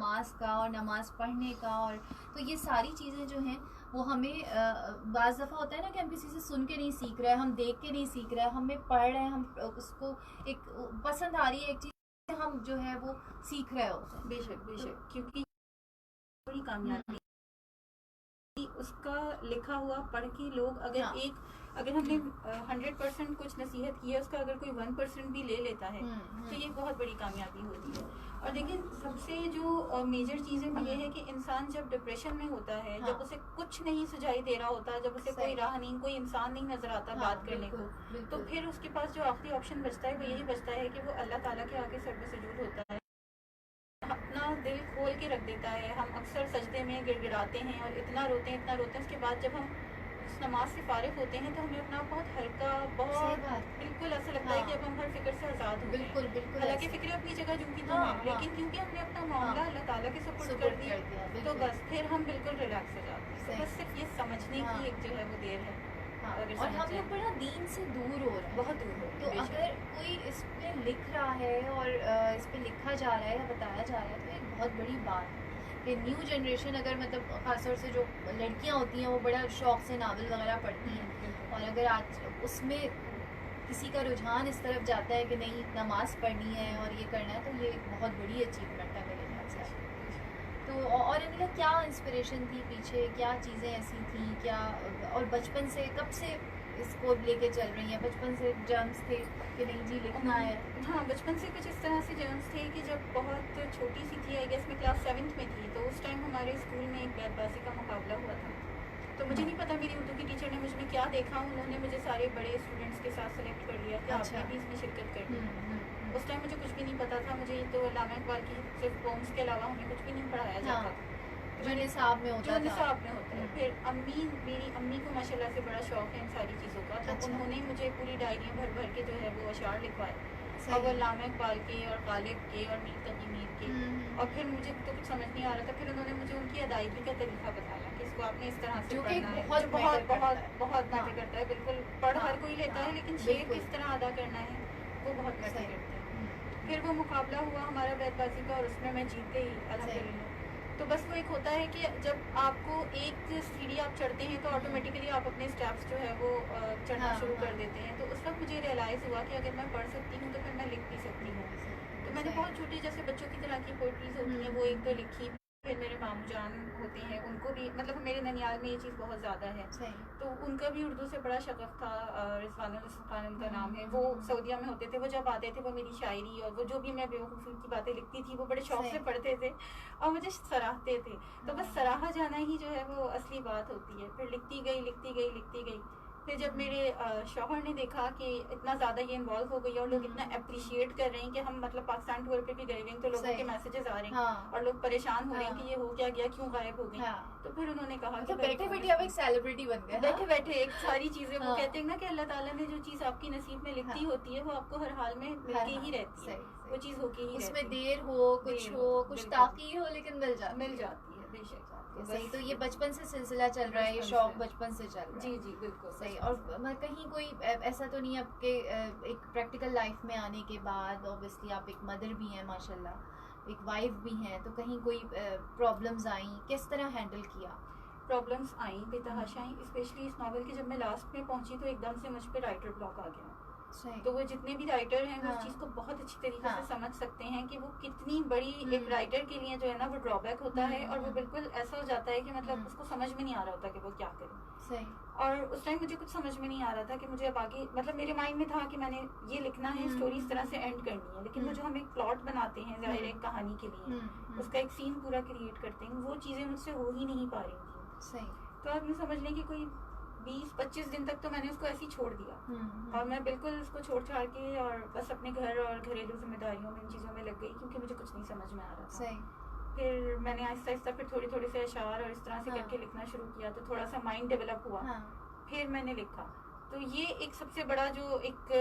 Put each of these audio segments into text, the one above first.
नमाज का और नमाज पढ़ने का, और तो ये सारी चीज़ें जो हैं वो हमें बाज़ दफ़ा होता है ना कि हम किसी से सुन के नहीं सीख रहे हैं, हम देख के नहीं सीख रहे हैं, हमें पढ़ रहे हैं, हम उसको एक पसंद आ रही है एक चीज़, हम जो है वो सीख रहे होते हैं। बेशक बेशक, क्योंकि बड़ी कामयाबी उसका लिखा हुआ पढ़ के लोग अगर अगर हमने 100% कुछ नसीहत की है, उसका अगर कोई 1% भी ले लेता है तो ये बहुत बड़ी कामयाबी होती है। और देखिए सबसे जो मेजर चीज़ें तो ये है कि इंसान जब डिप्रेशन में होता है, जब उसे कुछ नहीं सुझाई दे रहा होता, जब उसे कोई राह नहीं, कोई इंसान नहीं नजर आता बात करने को, तो फिर उसके पास जो आखिरी ऑप्शन बचता है वो यही बचता है कि वो अल्लाह ताला के आगे सर पे सुजूद होता है, अपना दिल खोल के रख देता है। हम अक्सर सजदे में गिड़गिड़ाते हैं और इतना रोते हैं उसके बाद जब हम उस नमाज से फारिग होते हैं तो हमें अपना बहुत हल्का, बहुत बिल्कुल ऐसा लगता है कि अब हम हर फिक्र से आज़ाद हो गए। बिल्कुल बिल्कुल। हालांकि फिक्र अपनी जगह जो की तो है, लेकिन क्योंकि हमने अपना मामला अल्लाह ताला के सुपुर्द कर दिया तो बस फिर हम बिल्कुल रिलैक्स हो जाते हैं। बस सिर्फ ये समझने की एक जो है वो देर है। और हम लोग बड़ा दीन से दूर हो रहे हैं, बहुत दूर हो। तो अगर कोई इस पे लिख रहा है और इस पे लिखा जा रहा है या बताया जा रहा है तो एक बहुत बड़ी बात है कि न्यू जनरेशन अगर मतलब खासतौर से जो लड़कियां होती हैं वो बड़ा शौक से नावल वगैरह पढ़ती हैं, और अगर आज उसमें किसी का रुझान इस तरफ जाता है कि नहीं नमाज पढ़नी है और ये करना है, तो ये एक बहुत बड़ी अचीवमेंट है मेरे ख्याल से। तो और अनिला क्या इंस्पिरेशन थी पीछे, क्या चीज़ें ऐसी थी, क्या और बचपन से कब से इसको लेके चल रही हैं? बचपन से जर्म्स थे कि नहीं जी लिखना है? हाँ, बचपन से कुछ इस तरह से जर्म्स थे कि जब बहुत छोटी सी थी, आई गेस मैं क्लास 7th में थी, तो उस टाइम हमारे स्कूल में एक बैतबाजी का मुकाबला हुआ था। तो मुझे नहीं पता मेरी उर्दू की टीचर ने मुझ में क्या देखा, उन्होंने मुझे सारे बड़े स्टूडेंट्स के साथ सेलेक्ट कर लिया कि आपने भी इसमें शिरकत करनी है। उस टाइम मुझे कुछ भी नहीं पता था, मुझे तो अल्लामा इकबाल की सिर्फ पोम्स के अलावा हमें कुछ भी नहीं पढ़ाया जाता था जो निसाब में होता है। फिर मेरी अम्मी को माशाल्लाह से बड़ा शौक है इन सारी चीज़ों का, तो उन्होंने मुझे पूरी डायरियाँ भर भर के जो है वो अशार लिखवाए, और वो अल्लामा इकबाल के और गालिब के और मीर तकी मीर के। और फिर मुझे तो कुछ समझ नहीं आ रहा था, फिर उन्होंने मुझे उनकी अदायगी का तरीका बताया कि इसको आपने इस तरह से पढ़ना है, बहुत बहुत बहुत बहुत मैटर करता है। बिल्कुल पढ़ हर कोई लेता है, लेकिन शेर किस तरह अदा करना है वो बहुत मैटर करता है। फिर वो मुकाबला हुआ हमारा बैतबाजी का, और उसमें मैं जीत गई अल्हम्दुलिल्लाह। तो बस वो एक होता है कि जब आपको एक सीढ़ी आप चढ़ते हैं तो ऑटोमेटिकली आप अपने स्टेप्स जो है वो चढ़ना शुरू कर देते हैं। तो उस वक्त मुझे रियलाइज़ हुआ कि अगर मैं पढ़ सकती हूँ तो फिर मैं लिख भी सकती हूँ। तो मैंने बहुत छोटी जैसे बच्चों की तरह की पोइट्रीज होती हैं वो एक तो लिखी। फिर मेरे मामू जान होते हैं, उनको भी मतलब मेरे ननियाल में ये चीज़ बहुत ज़्यादा है, तो उनका भी उर्दू से बड़ा शगफ था। रिजवानुल खान उनका नाम है, वो सऊदीया में होते थे, वो जब आते थे वो मेरी शायरी और वो जो भी मैं बेवकूफ़ी की बातें लिखती थी वो बड़े शौक से पढ़ते थे और मुझे सराहते थे। तो बस सराहा जाना ही जो है वो असली बात होती है। फिर लिखती गई। फिर जब मेरे शौहर ने देखा कि इतना ज़्यादा ये इन्वॉल्व हो गई और लोग इतना अप्रिशिएट कर रहे हैं कि हम मतलब पाकिस्तान टूर पे भी गए हुए हैं तो लोगों के मैसेजेस आ रहे हैं और लोग परेशान हो रहे हैं कि ये हो क्या गया, क्यों गायब हो गई। तो फिर उन्होंने कहा कि बैठे बैठे आप एक सेलिब्रिटी बन गए, बैठे बैठे एक सारी चीज़ें वो कहते हैं ना कि अल्लाह ताला ने जो चीज़ आपकी नसीब में लिखी होती है वो आपको हर हाल में मिलके ही रहती है, वो चीज़ होके ही उसमें देर हो कुछ ताकीर हो लेकिन मिल जाती है। बेशक सही। तो ये बचपन से सिलसिला चल रहा है, ये शौक बचपन से चल रहा है। जी बिल्कुल सही। और कहीं कोई ऐसा तो नहीं आपके एक प्रैक्टिकल लाइफ में आने के बाद, ऑब्वियसली आप एक मदर भी हैं माशाल्लाह, एक वाइफ भी हैं, तो कहीं कोई प्रॉब्लम्स आई, किस तरह हैंडल किया? प्रॉब्लम्स आई, बेतहाशा आई, स्पेशली इस नावल की जब मैं लास्ट में पहुंची तो एकदम से मुझ पर राइटर ब्लॉक आ गया। तो वो जितने भी राइटर हैं वो इस चीज़ को बहुत अच्छी तरीके से समझ सकते हैं कि वो कितनी बड़ी एक राइटर के लिए जो है ना वो ड्रॉबैक होता है, और वो बिल्कुल ऐसा हो जाता है कि मतलब उसको समझ में नहीं आ रहा होता कि वो क्या करे। और उस टाइम मुझे कुछ समझ में नहीं आ रहा था कि मुझे अब आगे मतलब मेरे माइंड में था कि मैंने ये लिखना है, स्टोरी इस तरह से एंड करनी है, लेकिन वो जो हम एक प्लॉट बनाते हैं जाहिर एक कहानी के लिए, उसका एक सीन पूरा क्रिएट करते हैं, वो चीज़ें मुझसे हो ही नहीं पा रही थी। तो आप यूँ समझ लें कि कोई 20-25 दिन तक तो मैंने उसको ऐसे ही छोड़ दिया और मैं बिल्कुल उसको छोड़ छाड़ के और बस अपने घर और घरेलू जिम्मेदारियों में इन चीज़ों में लग गई क्योंकि मुझे कुछ नहीं समझ में आ रहा था। फिर मैंने आहिस्ता आहिस्ता फिर थोड़ी से अशार और इस तरह से करके लिखना शुरू किया, तो थोड़ा सा माइंड डेवलप हुआ। फिर मैंने लिखा। तो ये एक सबसे बड़ा जो एक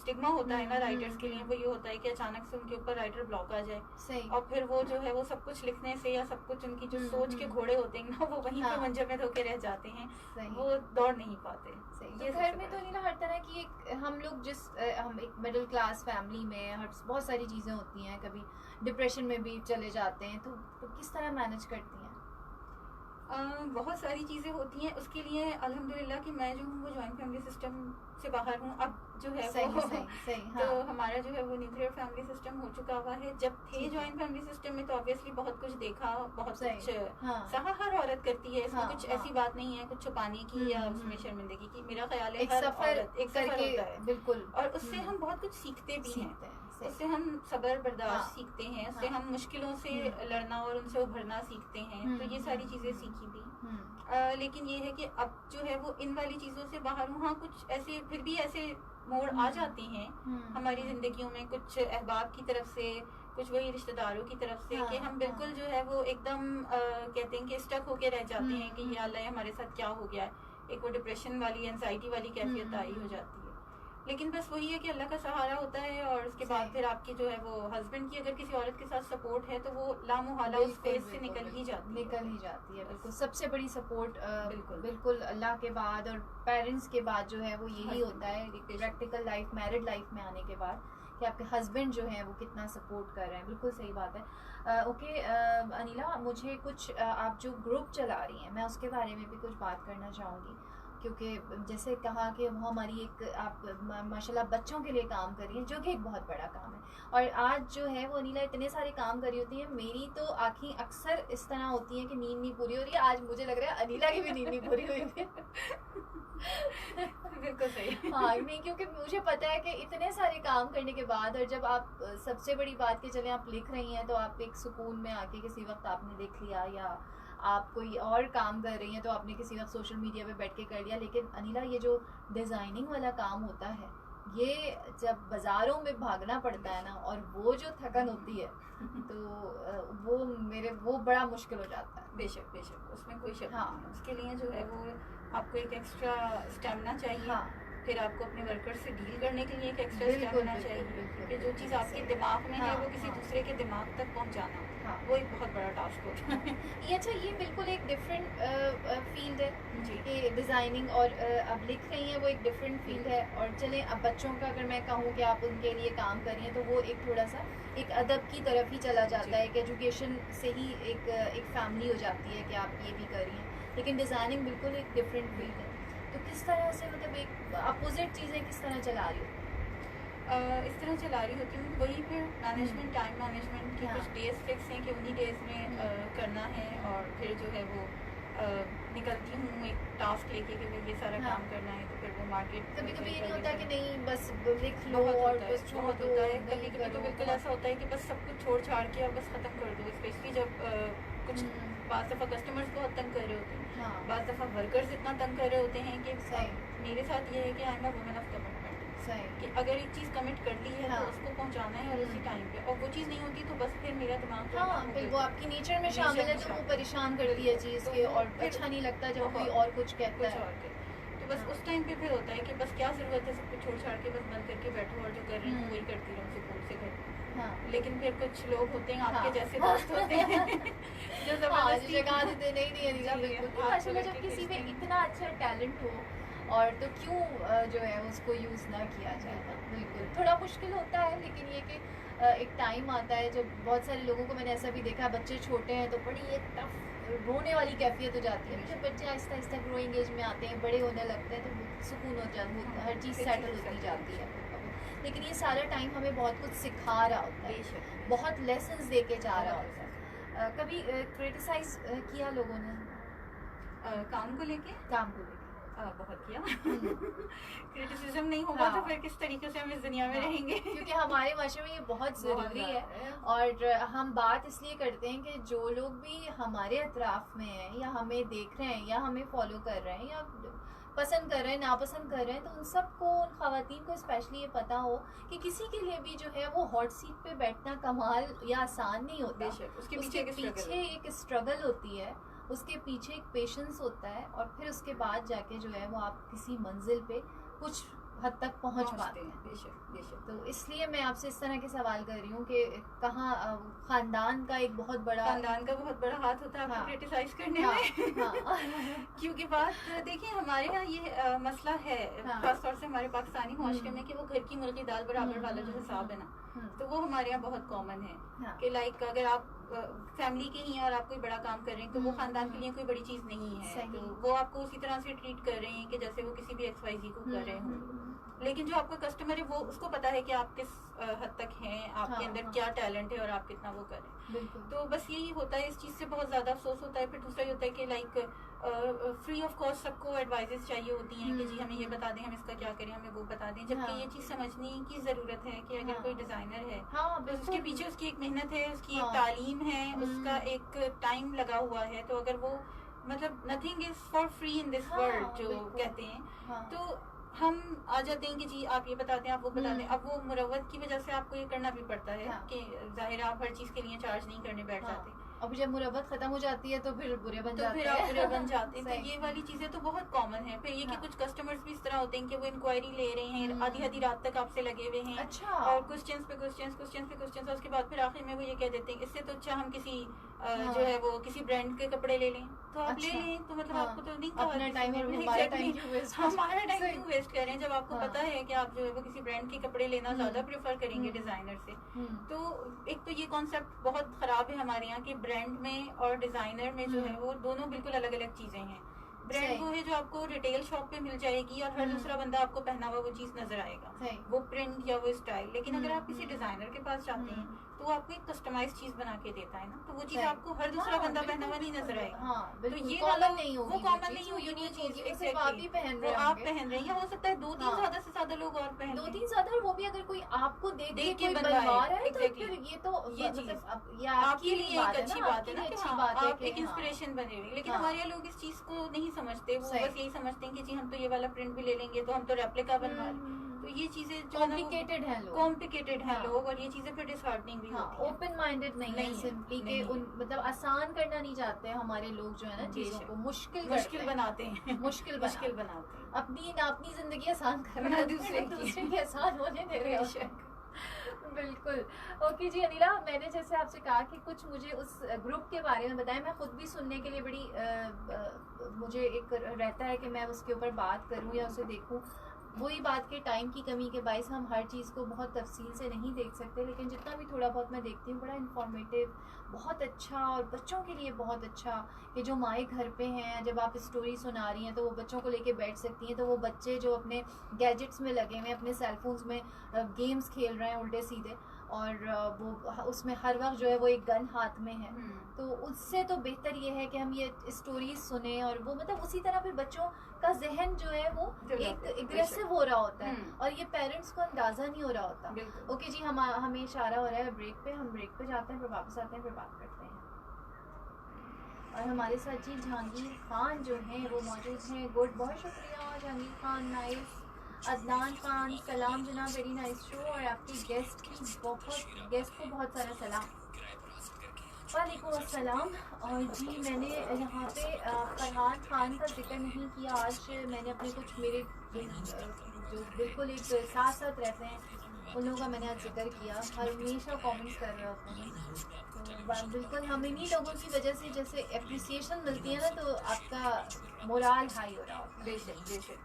स्टिग्मा होता है ना राइटर्स के लिए, वो ये होता है कि अचानक से उनके ऊपर राइटर ब्लॉक आ जाए और फिर वो जो है वो सब कुछ लिखने से या सब कुछ उनकी जो सोच के घोड़े होते हैं ना वो वहीं पे मंजमद होके रह जाते हैं, वो दौड़ नहीं पाते। ये घर में तो नहीं ना हर तरह की एक हम लोग हम एक मिडिल क्लास फैमिली में बहुत सारी चीज़ें होती हैं, कभी डिप्रेशन में भी चले जाते हैं, तो किस तरह मैनेज करती हैं? बहुत सारी चीज़ें होती हैं। उसके लिए अल्हम्दुलिल्लाह कि मैं जो हूँ वो जॉइंट फैमिली सिस्टम से बाहर हूँ अब जो है सही, वो सही, तो हाँ। हमारा जो है वो न्यूक्लियर फैमिली सिस्टम हो चुका हुआ है। जब थे ठीक है। जॉइंट फैमिली सिस्टम में तो ऑब्वियसली बहुत कुछ देखा, बहुत सही, कुछ हाँ। सहा हर औरत करती है, इसमें हाँ, कुछ हाँ। ऐसी बात नहीं है कुछ छुपाने की या उसमें शर्मिंदगी की। मेरा ख्याल है एक हर सफर औरत एक सफर करके, होता है बिल्कुल। और उससे हम बहुत कुछ सीखते भी हैं। सीखते हैं, उससे सही। हम सब्र बर्दाश्त हाँ, सीखते हैं, उससे हाँ। हम मुश्किलों से लड़ना और उनसे उभरना सीखते हैं। तो ये सारी चीज़ें सीखी भी। लेकिन ये है कि अब जो है वो इन वाली चीज़ों से बाहर हूँ। हाँ, कुछ ऐसे फिर भी ऐसे मोड़ आ जाते हैं हमारी ज़िंदगियों में, कुछ अहबाब की तरफ से, कुछ वही रिश्तेदारों की तरफ से, कि हम बिल्कुल जो है वो एकदम कहते हैं कि स्टक होके रह जाते हैं कि या अल्लाह हमारे साथ क्या हो गया है। एक वो डिप्रेशन वाली, एंजाइटी वाली कैफियत आई हो जाती है। लेकिन बस वही है कि अल्लाह का सहारा होता है और उसके बाद फिर आपकी जो है वो हस्बैंड की अगर किसी औरत के साथ सपोर्ट है तो वो लामुहाला उस फेज से निकल ही जाती है। बिल्कुल। सबसे बड़ी सपोर्ट बिल्कुल। बिल्कुल अल्लाह के बाद और पेरेंट्स के बाद जो है वो यही होता है, प्रैक्टिकल लाइफ, मैरिड लाइफ में आने के बाद, कि आपके हस्बैंड जो है वो कितना सपोर्ट कर रहे हैं। बिल्कुल सही बात है। ओके अनिला, मुझे कुछ आप जो ग्रुप चला रही हैं, मैं उसके बारे में भी कुछ बात करना चाहूँगी, क्योंकि जैसे कहा कि वो हमारी एक, आप माशाल्लाह बच्चों के लिए काम कर रही हैं, जो कि एक बहुत बड़ा काम है। और आज जो है वो अनिला इतने सारे काम कर रही होती है, मेरी तो आँखें अक्सर इस तरह होती हैं कि नींद नहीं पूरी हो रही है। आज मुझे लग रहा है अनिला की भी नींद नहीं पूरी हुई है। बिल्कुल सही। हाँ, नहीं, क्योंकि मुझे पता है कि इतने सारे काम करने के बाद, और जब आप सबसे बड़ी बात कि चले आप लिख रही हैं तो आप एक सुकून में आके किसी वक्त आपने लिख लिया, या आप कोई और काम कर रही हैं तो आपने किसी वक्त सोशल मीडिया पे बैठ के कर लिया। लेकिन अनिला, ये जो डिज़ाइनिंग वाला काम होता है, ये जब बाज़ारों में भागना पड़ता है ना, और वो जो थकन होती है तो वो बड़ा मुश्किल हो जाता है। बेशक बेशक, उसमें कोई शक हाँ। नहीं है। उसके लिए जो है वो आपको एक एक्स्ट्रा स्टेमिना चाहिए। हाँ। फिर आपको अपने वर्कर से डील करने के लिए एक एक्स्ट्रा बिल्कुल, स्टेमिना बिल्कुल, चाहिए, बिल्कुल, कि जो चीज़ आपके दिमाग में है हाँ, वो किसी हाँ। दूसरे के दिमाग तक पहुंचाना, हाँ। वो एक बहुत बड़ा टास्क होता है। ये अच्छा, ये बिल्कुल एक डिफरेंट फील्ड है जी। कि डिज़ाइनिंग, और अब लिख रही हैं वो एक डिफरेंट फील्ड है। और चलें, अब बच्चों का अगर मैं कहूँ कि आप उनके लिए काम कर रही हैं, तो वो एक थोड़ा सा एक अदब की तरफ ही चला जाता है, एक एजुकेशन से ही एक फैमिली हो जाती है कि आप ये भी कर रही हैं। लेकिन डिज़ाइनिंग बिल्कुल एक डिफरेंट फील्ड है। तो किस तरह से, मतलब एक अपोजिट चीज़ें किस तरह चला रही हो? इस तरह चला रही होती हूँ। वही फिर मैनेजमेंट, टाइम मैनेजमेंट की कुछ डेज फिक्स हैं कि उन्हीं डेज में करना है, और फिर जो है वो निकलती हूँ एक टास्क लेके कि भाई ये सारा काम करना है, तो फिर वो मार्केट। कभी कभी ये नहीं होता कि नहीं बस लिख लो बहुत और होता है, बस छोड़ बहुत दो, होता है। नहीं कभी कभी तो करो, बिल्कुल बहुत- ऐसा होता है कि बस सब कुछ छोड़ छाड़ के और बस ख़त्म कर दो। स्पेशली जब कुछ बाज़ दफ़ा कस्टमर्स बहुत तंग कर रहे होते हैं, हाँ, बाज़ दफ़ा वर्कर्स इतना तंग कर रहे होते हैं कि सही। मेरे साथ ये है कि I am a woman of commitment, सही। कि अगर एक चीज़ कमिट कर ली है हाँ। तो उसको पहुंचाना है और उसी टाइम पे, और वो चीज़ नहीं होती तो बस फिर मेरा दिमाग जो है ना हाँ, वो फिर वो आपकी नेचर में नेचर शामिल है, में तो वो शामिल परेशान करती है चीज़ तो के, वो और फिर अच्छा नहीं लगता जब कोई बहुत और कुछ कहता कुछ है। और के। तो बस हाँ। उस टाइम पे फिर होता है कि बस क्या ज़रूरत है सब कुछ छोड़ छाड़ के बस बंद करके बैठो, और जो कर रही हूँ वही करती रहूँ सुकून से घर। हाँ। लेकिन फिर कुछ लोग होते हैं आपके हाँ। जैसे दोस्त होते हैं जो हाँ, ज़बरदस्ती जगह देते नहीं अनिला, जी, बिल्कुल। आपको माशाल्लाह, जब लड़के किसी में खींचते हैं। इतना अच्छा टैलेंट हो, और तो क्यों जो है उसको यूज़ ना किया जाए। बिल्कुल, थोड़ा मुश्किल होता है, लेकिन ये कि एक टाइम आता है जब बहुत सारे लोगों को मैंने ऐसा भी देखा, बच्चे छोटे हैं तो बड़ी एक टफ रोने वाली कैफियत हो जाती है। जब बच्चे आहिस्ता आहिस्ता ग्रोइंग एज में आते हैं, बड़े होने लगते हैं, तो सुकून हो जाता है, हर चीज़ सेटल होती जाती है। लेकिन ये सारा टाइम हमें बहुत कुछ सिखा रहा होता है, बहुत लेसन्स दे के जा रहा होता है। कभी क्रिटिसाइज किया लोगों ने काम को लेके? काम को लेके? बहुत किया। क्रिटिसिज्म नहीं होगा तो फिर किस तरीके से हम इस दुनिया में रहेंगे? क्योंकि हमारे माशरे में ये बहुत ज़रूरी है, और हम बात इसलिए करते हैं कि जो लोग भी हमारे अतराफ में हैं, या हमें देख रहे हैं, या हमें फॉलो कर रहे हैं, या पसंद कर रहे हैं, नापसंद कर रहे हैं, तो उन सबको, उन ख़वातीन को स्पेशली ये पता हो कि किसी के लिए भी जो है वो हॉट सीट पे बैठना कमाल या आसान नहीं होता। उसके पीछे एक स्ट्रगल होती है, उसके पीछे एक पेशेंस होता है, और फिर उसके बाद जाके जो है वो आप किसी मंजिल पे कुछ हद तक पहुंच पाते हैं। बेशक बेशक। तो इसलिए मैं आपसे इस तरह के सवाल कर रही हूँ कि कहाँ खानदान का एक बहुत बड़ा हाथ होता है आपको हाँ, क्रिटिसाइज करने हाँ, में। हाँ, क्योंकि बात देखिए हमारे यहाँ ये मसला है हाँ, खासतौर से हमारे पाकिस्तानी माशरे में कि वो घर की मुर्गी दाल बराबर वाला जो हिसाब है ना, तो वो हमारे यहाँ बहुत कॉमन है हाँ, कि लाइक अगर आप फैमिली के ही हैं और आप कोई बड़ा काम कर रहे हैं तो वो खानदान के लिए कोई बड़ी चीज नहीं है, सही। तो वो आपको उसी तरह से ट्रीट कर रहे हैं कि जैसे वो किसी भी XYZ को कर रहे हों। लेकिन जो आपका कस्टमर है वो उसको पता है कि आप किस हद तक हैं, आपके हाँ, अंदर हाँ, क्या टैलेंट है और आप कितना वो करें। बिल्कुल। तो बस यही होता है, इस चीज़ से बहुत ज़्यादा अफसोस होता है। फिर दूसरा ये होता है कि लाइक फ्री ऑफ कॉस्ट सबको एडवाइजेस चाहिए होती हैं कि जी हमें ये बता दें, हम इसका क्या करें, हमें वो बता दें, जबकि हाँ, ये चीज़ समझने की ज़रूरत है कि अगर हाँ, कोई डिज़ाइनर है हाँ, तो उसके बिल्कुल। पीछे उसकी एक मेहनत है, उसकी हाँ, एक तालीम है, उसका एक टाइम लगा हुआ है। तो अगर वो मतलब nothing is for free in this हाँ, वर्ल्ड जो बिल्कुल। कहते हैं, हाँ, तो हम आ जाते हैं कि जी आप ये बता दें, आप वो बता दें। अब वो मुरव्वत की वजह से आपको ये करना भी पड़ता है हाँ, कि जाहिर है आप हर चीज़ के लिए चार्ज नहीं करने बैठ हाँ, जाते, अब जब मुरब्बत खत्म हो जाती है तो फिर बुरे बन तो जाते फिर हैं। आप बुरे बन जाते हैं। तो सही। ये वाली चीजें तो बहुत कॉमन है। फिर ये कि हाँ, कुछ कस्टमर्स भी इस तरह होते हैं कि वो इंक्वायरी ले रहे हैं, आधी आधी रात तक आपसे लगे हुए हैं, अच्छा, और क्वेश्चंस पे क्वेश्चंस, और उसके बाद फिर आखिर में वो ये कह देते हैं इससे तो अच्छा हम किसी हाँ, जो है वो किसी ब्रांड के कपड़े ले लें, तो आप अच्छा, ले लें। तो मतलब हाँ, आपको तो नहीं कहा अपना किसी टाइम ने, और नहीं, हमारा exactly, टाइम क्यों वेस्ट हमारा टाइम सही। क्यों वेस्ट कर रहे हैं जब आपको हाँ, पता है कि आप जो है वो किसी ब्रांड के कपड़े लेना ज्यादा प्रेफर करेंगे डिजाइनर से। तो एक तो ये कॉन्सेप्ट बहुत खराब है हमारे यहाँ कि ब्रांड में और डिजाइनर में जो है वो दोनों बिल्कुल अलग अलग चीजें हैं। ब्रांड सही। वो है जो आपको रिटेल शॉप पे मिल जाएगी और हर दूसरा बंदा आपको पहना हुआ वो चीज नजर आएगा, सही। वो प्रिंट या वो स्टाइल। लेकिन अगर आप किसी डिजाइनर के पास जाते हैं तो वो आपको एक कस्टमाइज चीज बना के देता है ना, तो वो चीज सही। आपको हर दूसरा हाँ, बंदा बिल्कुल, पहना हुआ नहीं नजर आएगा। हाँ, तो बिल्कुल, ये कॉमन वाला नहीं होगी वो वो कॉमन चीज़, नहीं वो होगी, यूनिक वो होगी, चीज वो सिर्फ आप ही पहन वो रहे आप होंगे। पहन रहे हैं, या हो सकता है दो तीन हाँ, ज्यादा से ज्यादा लोग और पहन दो रहे हैं। तीन ज्यादा, और वो भी अगर कोई आपको देख के देख के कोई बनवाए, बनवा रहा है तो exactly। फिर ये तो ये मतलब चीज अब ये आपके लिए एक अच्छी बात है ना कि अच्छी हाँ, बात है आप कि एक इंस्पिरेशन बने हुए। लेकिन हाँ, हमारे यहाँ लोग इस चीज को नहीं समझते, वो सही। बस यही समझते हैं कि जी हम तो ये वाला प्रिंट भी ले लेंगे तो हम तो रेप्लिका बनवा लें। तो ये चीजें जो कॉम्प्लिकेटेड है लोग, कॉम्प्लिकेटेड हैं हाँ, लोग, और ये चीजें फिर डिसहार्टनिंग भी हाँ, होती हैं। ओपन माइंडेड नहीं है नहीं है, सिंपली के नहीं उन है। मतलब आसान करना नहीं चाहते हमारे लोग जो है ना चीजों बेशक। को मुश्किल मुश्किल बनाते हैं, मुश्किल मुश्किल बनाते बनाते हैं। अपनी जिंदगी आसान कर रहे हैं, दूसरे की आसान होने दे रहे हैं। बिल्कुल। ओके जी अनिला, मैंने जैसे आपसे कहा कि कुछ मुझे उस ग्रुप के बारे में बताएं। मैं खुद भी सुनने के लिए बड़ी मुझे एक रहता है कि मैं उसके ऊपर बात करूं या उसे देखूं। वही बात के टाइम की कमी के बायस हम हर चीज़ को बहुत तफसील से नहीं देख सकते, लेकिन जितना भी थोड़ा बहुत मैं देखती हूँ बड़ा इन्फॉर्मेटिव, बहुत अच्छा, और बच्चों के लिए बहुत अच्छा कि जो माएँ घर पे हैं, जब आप स्टोरी सुना रही हैं तो वो बच्चों को लेके बैठ सकती हैं, तो वो बच्चे जो अपने गैजेट्स में लगे हुए हैं, अपने सेलफोन्स में गेम्स खेल रहे हैं उल्टे सीधे, और वो उसमें हर वक्त जो है वो एक गन हाथ में है, तो उससे तो बेहतर ये है कि हम ये स्टोरीज सुने, और वो मतलब उसी तरह फिर बच्चों का जहन जो है वो एक एग्रेसिव हो रहा होता है, और ये पेरेंट्स को अंदाजा नहीं हो रहा होता। ओके जी, हमें इशारा हो रहा है ब्रेक पे, हम ब्रेक पे जाते हैं, फिर वापस आते हैं, फिर बात करते हैं। और हमारे साथ जी जहांगीर खान जो हैं वो मौजूद हैं। गुड, बहुत शुक्रिया जहांगीर खान, नाइस। अदनान खान, सलाम जनाब, वेरी नाइस शो, और आपकी गेस्ट को बहुत सारा सलाम। वालेकुम अस्सलाम। और जी मैंने यहाँ पे फरहान खान का जिक्र नहीं किया आज। मैंने अपने कुछ मेरे जो बिल्कुल एक साथ साथ रहते हैं उन लोगों का मैंने आज जिक्र किया, हमेशा कमेंट्स कर रहे होते हैं, तो बिल्कुल हम इन्हीं लोगों की वजह से जैसे एप्रिसिएशन मिलती है ना, तो आपका मोराल हाई हो रहा होता है। बेशक बेशक।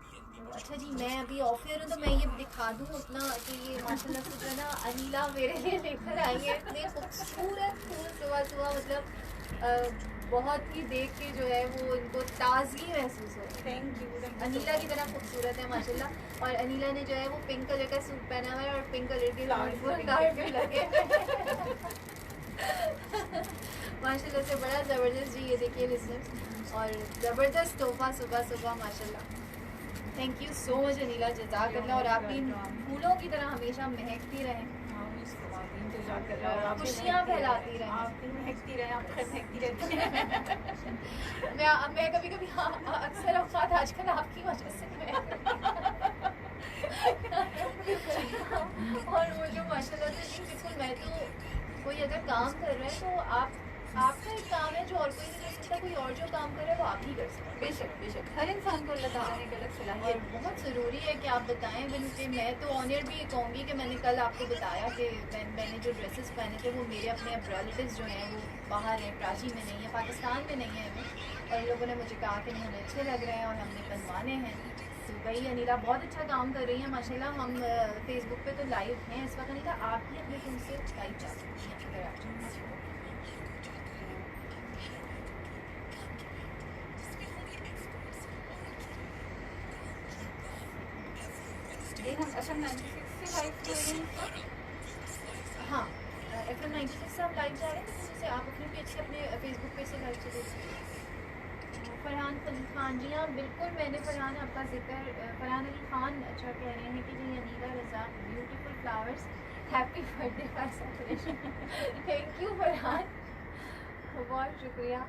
अच्छा जी, मैं अभी ऑफियर हूँ तो मैं ये दिखा दूँ अपना कि ये माशाल्लाह से जो है ना अनिला मेरे लिए लेकर आई है इतने खूबसूरत फूल सुबह सुबह, मतलब बहुत ही देख के जो है वो इनको ताजगी महसूस हो। Thank you. अनिला की तरह खूबसूरत है माशाल्लाह, और अनिला ने जो है वो पिंक कलर का सूट पहना हुआ है और पिंक कलर के फ्लावर भी लगे माशाल्लाह से, बड़ा ज़बरदस्त जी। ये देखिए लिसनर्स, और ज़बरदस्त तोहफा सुबह सुबह माशाल्लाह। Thank you so much Anila, जज़ाकल्लाह, और आप भी फूलों की तरह हमेशा महकती रहें, खुशियाँ फैलाती रहें, महकती रहे, आप महकती रहती हैं। मैं कभी कभी अक्सर औकात आजकल आपकी वजह से और वो जो माशाल्लाह से बिल्कुल, मैं तो कोई अगर काम कर रहे हैं तो आपका एक काम है जो और कोई नहीं कर लगता कोई और जो काम करे वो आप ही कर सकते हैं। बेशक बेशक हर इंसान को अल्लाह ताला ने एक अलग और सलाहियत बहुत ज़रूरी है कि आप बताएं बल्कि मैं तो ऑनर भी कहूँगी कि मैंने कल आपको बताया कि मैंने जो ड्रेसेस पहने थे वो मेरे अपने अब रिलेटिव्स जो हैं वो बाहर हैं, कराची में नहीं है, पाकिस्तान में नहीं है अभी, और इन लोगों ने मुझे कहा कि नहीं हमें अच्छे लग रहे हैं और हमने बनवाने हैं। तो वही अनीला बहुत अच्छा काम कर रही है माशाल्लाह। हम फेसबुक पे तो लाइव हैं इस वक्त। अनीला आप भी अपने फ़ोन से लाइव जा सकती हैं अगर आप चाहें। ये हम FM 96 से लाइव कर रहे हैं। हाँ, FM 96 से हम लाइव जा रहे हैं, तो जैसे आप अपने पेज से अपने फेसबुक पेज से लाइव से देख सकते हैं। फरहान खलील खान, जी हाँ बिल्कुल, मैंने फरहान आपका जिक्र फरहान अली खान अच्छा कह रहे हैं कि जी Anila Razzaq beautiful flowers, happy birthday for celebration. Thank you Farhan, बहुत शुक्रिया।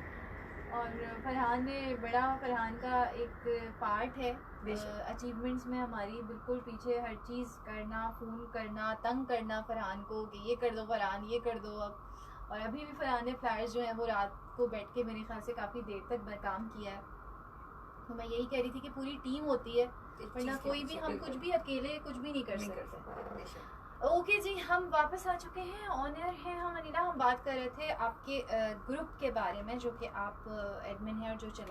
और फरहान ने बड़ा, फरहान का एक पार्ट है अचीवमेंट्स में हमारी, बिल्कुल पीछे हर चीज़ करना, फ़ोन करना, तंग करना फरहान को कि ये कर दो फरहान, ये कर दो अब। और अभी भी फरहान ने फ्लावर्स जो हैं वो रात को बैठ के मेरे ख्याल से काफ़ी देर तक काम किया है। तो मैं यही कह रही थी कि पूरी टीम होती है, वरना कोई भी, हम कुछ भी अकेले कुछ भी नहीं कर सकते। ओके जी, हम वापस आ चुके हैं, ऑनर हैं हम अनीला। हम बात कर रहे थे आपके ग्रुप के बारे में जो कि आप एडमिन हैं और जो चला